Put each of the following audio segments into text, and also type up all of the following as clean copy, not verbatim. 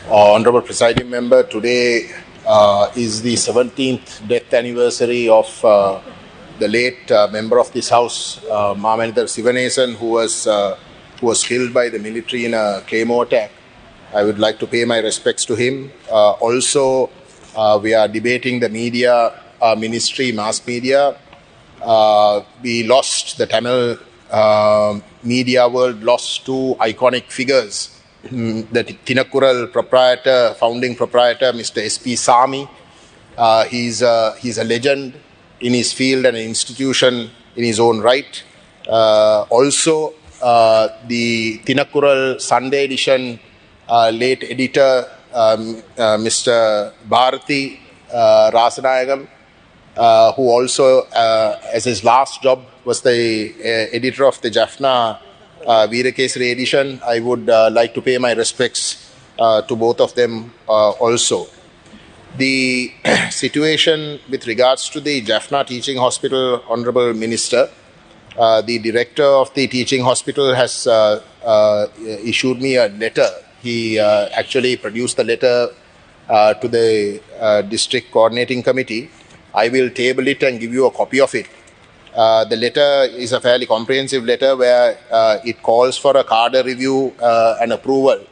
Honorable Presiding Member, today is the 17th death anniversary of the late member of this House, Mamanithar Sivanesan, who was killed by the military in a claymore attack. I would like to pay my respects to him. Also, we are debating the media ministry, mass media. We lost, the Tamil media world lost two iconic figures. The Thinakkural proprietor, founding proprietor, Mr. S.P. Sami. He's a legend in his field and an institution in his own right. Also, the Thinakkural Sunday edition late editor, Mr. Bharati Rasanayagam, who also, as his last job, was the editor of the Jaffna Veerakesari edition. I would like to pay my respects to both of them also. The situation with regards to the Jaffna Teaching Hospital, Honourable Minister, the director of the teaching hospital has issued me a letter. He actually produced the letter to the district coordinating committee. I will table it and give you a copy of it. The letter is a fairly comprehensive letter where it calls for a cadre review and approval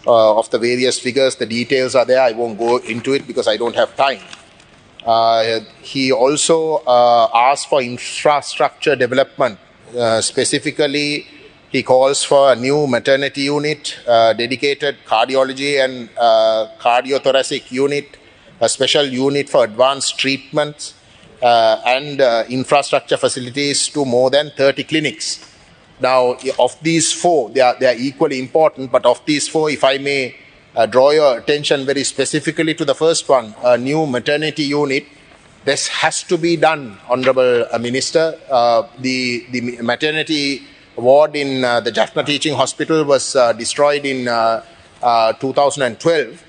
of the various figures. The details are there. I won't go into it because I don't have time. He also asked for infrastructure development. Specifically, he calls for a new maternity unit, dedicated cardiology and cardiothoracic unit, a special unit for advanced treatments, and infrastructure facilities to more than 30 clinics. Now, of these four, they are equally important, but of these four, if I may draw your attention very specifically to the first one, a new maternity unit, this has to be done, Honourable Minister. The maternity ward in the Jaffna Teaching Hospital was destroyed in 2012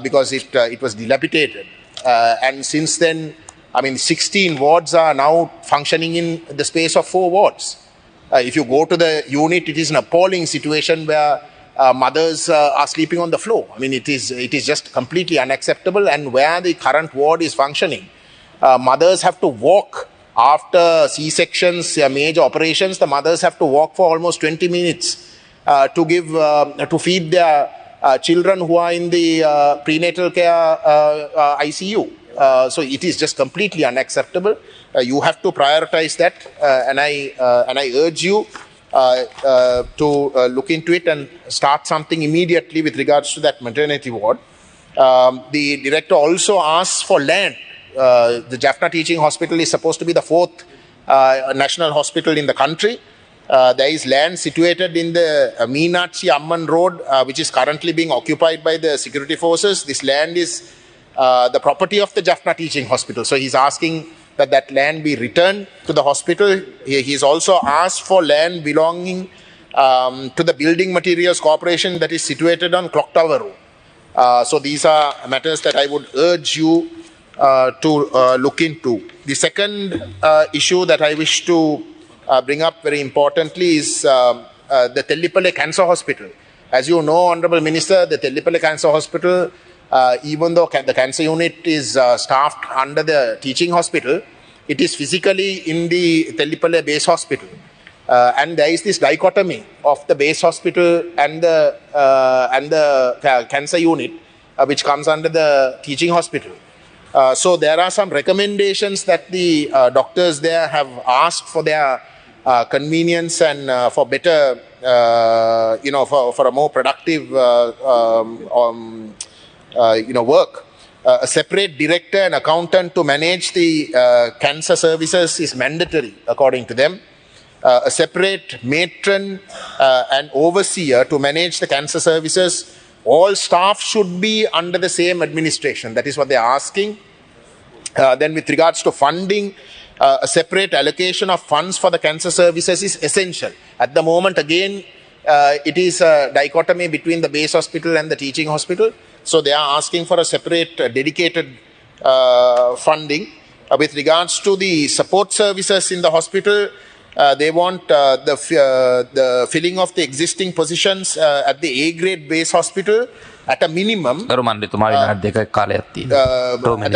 because it was dilapidated. And since then, 16 wards are now functioning in the space of 4 wards. If you go to the unit, it is an appalling situation where mothers are sleeping on the floor. It is just completely unacceptable. And where the current ward is functioning, mothers have to walk after C-sections, major operations. The mothers have to walk for almost 20 minutes to feed their children who are in the prenatal care ICU. So it is just completely unacceptable. You have to prioritize that, and I urge you to look into it and start something immediately with regards to that maternity ward. The director also asked for land. The Jaffna Teaching Hospital is supposed to be the 4th national hospital in the country. There is land situated in the Meenakshi Amman Road, which is currently being occupied by the security forces. This land is the property of the Jaffna Teaching Hospital. So he's asking that land be returned to the hospital. He's also asked for land belonging to the Building Materials Corporation that is situated on Clock Tower Road. So these are matters that I would urge you to look into. The second issue that I wish to bring up very importantly is the Tellipalli Cancer Hospital. As you know, Honourable Minister, the Tellipalli Cancer Hospital, even though the cancer unit is staffed under the teaching hospital, it is physically in the Tellipalli base hospital. And there is this dichotomy of the base hospital and the cancer unit, which comes under the teaching hospital. So there are some recommendations that the doctors there have asked for their convenience and for better, for a more productive work. A separate director and accountant to manage the cancer services is mandatory, according to them. A separate matron and overseer to manage the cancer services. All staff should be under the same administration. That is what they are asking. Then with regards to funding, a separate allocation of funds for the cancer services is essential. At the moment, again, it is a dichotomy between the base hospital and the teaching hospital. So they are asking for a separate dedicated funding. With regards to the support services in the hospital, They want the filling of the existing positions at the A grade base hospital at a minimum. At a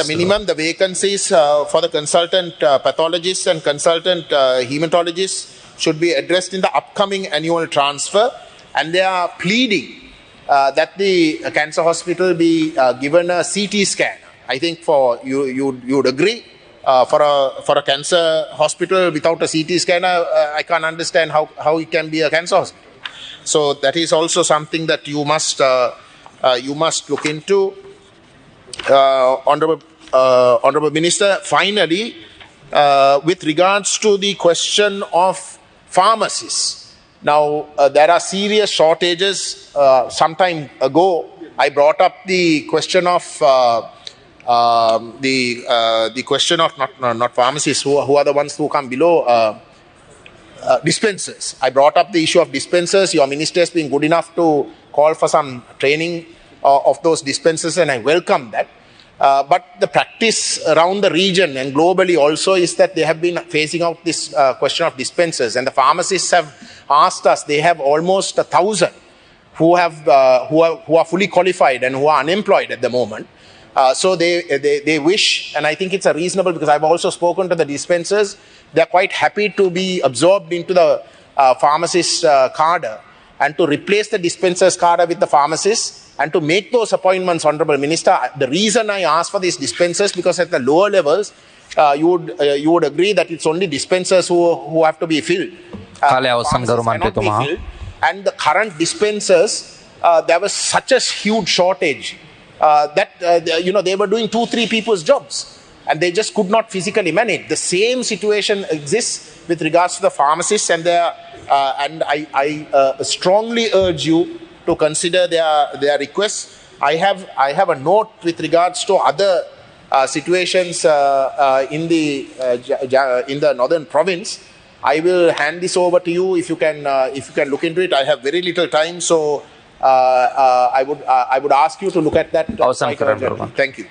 minimum, the vacancies for the consultant pathologists and consultant hematologists should be addressed in the upcoming annual transfer. And they are pleading that the cancer hospital be given a CT scan. I think you would agree. For a cancer hospital without a CT scanner, I can't understand how it can be a cancer hospital. So that is also something that you must look into. Honorable Minister, finally, with regards to the question of pharmacists. Now, there are serious shortages. Some time ago, I brought up the question of the question of not pharmacists who are the ones who come below dispensers. I brought up the issue of dispensers. Your minister has been good enough to call for some training of those dispensers, and I welcome that. But the practice around the region and globally also is that they have been facing out this question of dispensers, and the pharmacists have asked us. They have almost 1,000 who are fully qualified and who are unemployed at the moment. So they wish, and I think it's a reasonable, because I've also spoken to the dispensers. They're quite happy to be absorbed into the pharmacist cadre and to replace the dispensers cadre with the pharmacists and to make those appointments, Honorable Minister. The reason I ask for these dispensers, because at the lower levels, you would agree that it's only dispensers who have to be filled. And the current dispensers, there was such a huge shortage that they were doing 2-3 people's jobs, and they just could not physically manage. The same situation exists with regards to the pharmacists, and I strongly urge you to consider their requests. I have a note with regards to other situations in the northern province. I will hand this over to you if you can look into it. I have very little time, so I would ask you to look at that. Thank you.